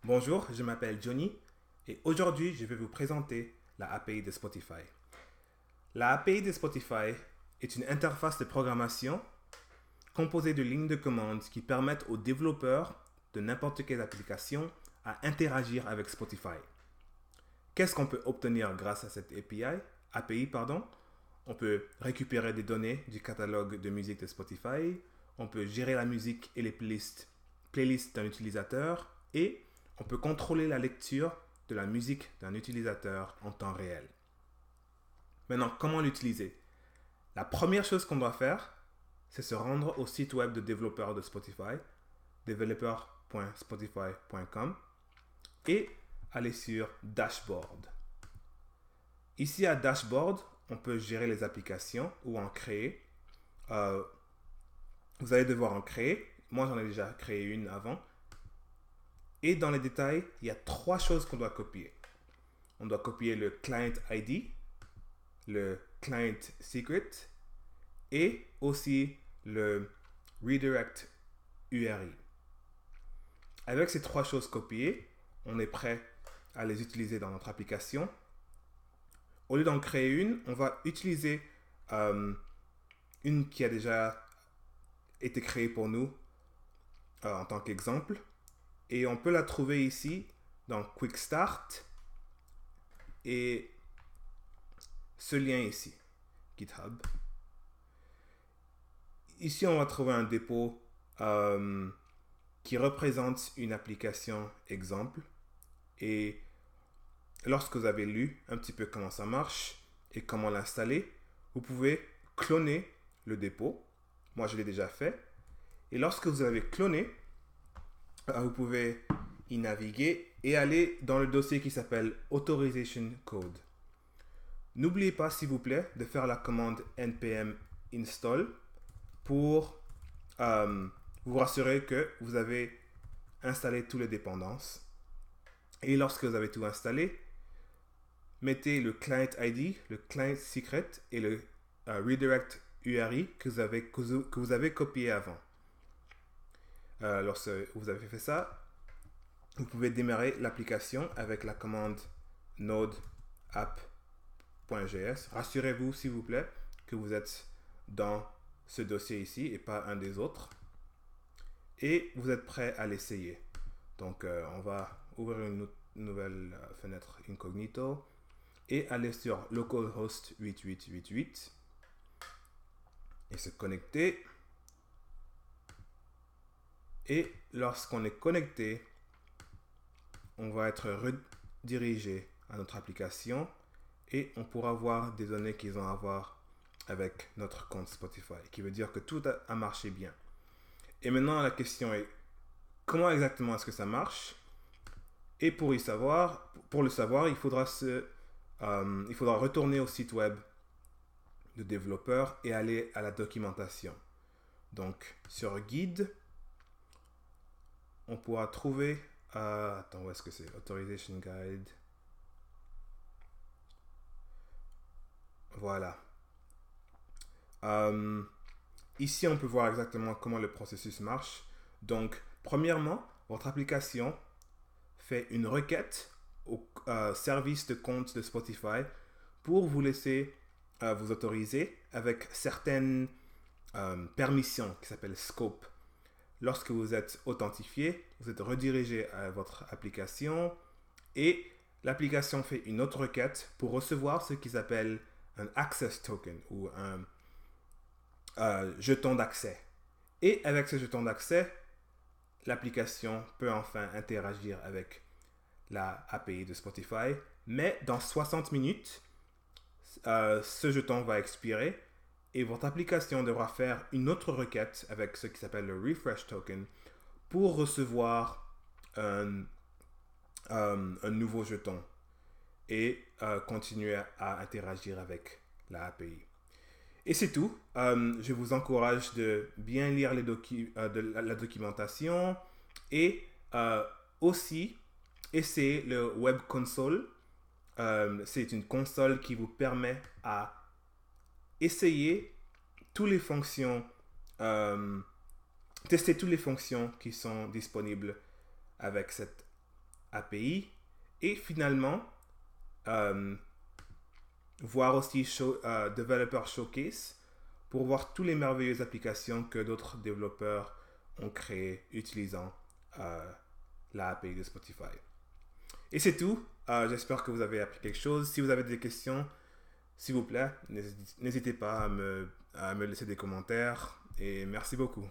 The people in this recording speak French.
Bonjour, je m'appelle Johnny et aujourd'hui je vais vous présenter la API de Spotify. La API de Spotify est une interface de programmation composée de lignes de commande qui permettent aux développeurs de n'importe quelle application à interagir avec Spotify. Qu'est-ce qu'on peut obtenir grâce à cette API, On peut récupérer des données du catalogue de musique de Spotify, on peut gérer la musique et les playlists d'un utilisateur et on peut contrôler la lecture de la musique d'un utilisateur en temps réel. Maintenant, comment l'utiliser? La première chose qu'on doit faire, c'est se rendre au site web de développeur de Spotify, developer.spotify.com, et aller sur Dashboard. Ici à Dashboard, on peut gérer les applications ou en créer. Vous allez devoir en créer. Moi, j'en ai déjà créé une avant. Et dans les détails, il y a 3 choses qu'on doit copier. On doit copier le client ID, le client secret et aussi le redirect URI. Avec ces 3 choses copiées, on est prêt à les utiliser dans notre application. Au lieu d'en créer une, on va utiliser une qui a déjà été créée pour nous en tant qu'exemple. Et on peut la trouver ici dans Quick Start et ce lien ici, GitHub. Ici, on va trouver un dépôt qui représente une application exemple. Et lorsque vous avez lu un petit peu comment ça marche et comment l'installer, vous pouvez cloner le dépôt. Moi, je l'ai déjà fait. Et lorsque vous avez cloné, vous pouvez y naviguer et aller dans le dossier qui s'appelle Authorization Code. N'oubliez pas, s'il vous plaît, de faire la commande npm install pour vous rassurer que vous avez installé toutes les dépendances. Et lorsque vous avez tout installé, mettez le client ID, le client secret et le redirect URI que vous avez copié avant. Lorsque vous avez fait ça, vous pouvez démarrer l'application avec la commande node app.js. Rassurez-vous, s'il vous plaît, que vous êtes dans ce dossier ici et pas un des autres. Et vous êtes prêt à l'essayer. Donc, on va ouvrir une nouvelle fenêtre incognito et aller sur localhost 8888 et se connecter. Et lorsqu'on est connecté, on va être redirigé à notre application et on pourra voir des données qu'ils ont à voir avec notre compte Spotify, qui veut dire que tout a marché bien. Et maintenant, la question est, comment exactement est-ce que ça marche? Et pour le savoir, il faudra retourner au site web de développeur et aller à la documentation. Donc, sur guide, on pourra trouver attends, où est-ce que c'est? Authorization Guide. Voilà. Ici, on peut voir exactement comment le processus marche. Donc, premièrement, votre application fait une requête au service de compte de Spotify pour vous laisser vous autoriser avec certaines permissions qui s'appellent scope. Lorsque vous êtes authentifié, vous êtes redirigé à votre application et l'application fait une autre requête pour recevoir ce qu'ils appellent un access token ou un jeton d'accès. Et avec ce jeton d'accès, l'application peut enfin interagir avec la API de Spotify. Mais dans 60 minutes, ce jeton va expirer et votre application devra faire une autre requête avec ce qui s'appelle le refresh token pour recevoir un nouveau jeton et continuer à interagir avec la API. Et c'est tout. Je vous encourage de bien lire la documentation et aussi essayer le Web Console. C'est une console qui vous permet à essayer toutes les fonctions, tester toutes les fonctions qui sont disponibles avec cette API. Et finalement, voir aussi Developer Showcase pour voir toutes les merveilleuses applications que d'autres développeurs ont créées utilisant la API de Spotify. Et c'est tout. J'espère que vous avez appris quelque chose. Si vous avez des questions, s'il vous plaît, n'hésitez pas à me laisser des commentaires. Et merci beaucoup.